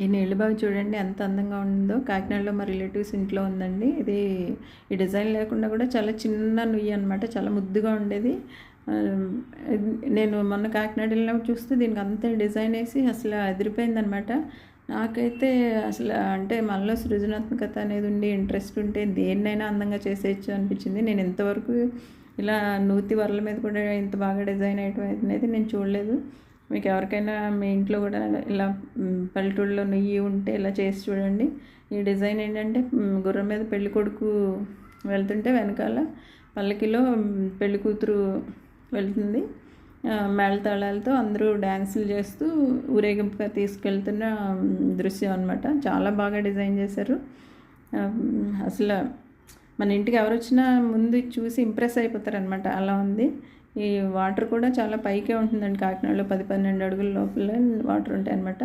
ఈ నీళ్ళ బావి చూడండి ఎంత అందంగా ఉందో. కాకినాడలో మా రిలేటివ్స్ ఇంట్లో ఉందండి. ఇది ఈ డిజైన్ లేకుండా కూడా చాలా చిన్న నుయ్యి అనమాట. చాలా ముద్దుగా ఉండేది. నేను మొన్న కాకినాడ వెళ్ళినప్పుడు చూస్తే దీనికి అంత డిజైన్ వేసి అసలు అదిరిపోయిందనమాట. నాకైతే అసలు అంటే మనలో సృజనాత్మకత అనేది ఉండి ఇంట్రెస్ట్ ఉంటే దేన్నైనా అందంగా చేసేయచ్చు అనిపించింది. నేను ఇంతవరకు ఇలా నూతి వరల మీద కూడా ఇంత బాగా డిజైన్ వేయటం అనేది నేను చూడలేదు. మీకు ఎవరికైనా మీ ఇంట్లో కూడా ఇలా పల్లెటూళ్ళలో నెయ్యి ఉంటే ఇలా చేసి చూడండి. ఈ డిజైన్ ఏంటంటే గుర్రం మీద పెళ్లి కొడుకు వెళ్తుంటే వెనకాల పల్లకిలో పెళ్లి కూతురు వెళ్తుంది. మేళతాళాలతో అందరూ డ్యాన్సులు చేస్తూ ఊరేగింపుగా తీసుకెళ్తున్న దృశ్యం అనమాట. చాలా బాగా డిజైన్ చేశారు. అసలు మన ఇంటికి ఎవరు వచ్చినా ముందు చూసి ఇంప్రెస్ అయిపోతారనమాట. అలా ఉంది. ఈ వాటర్ కూడా చాలా పైకే ఉంటుందండి. కాకినాడలో 10-12 అడుగుల లోపల వాటర్ ఉంటాయి అన్నమాట.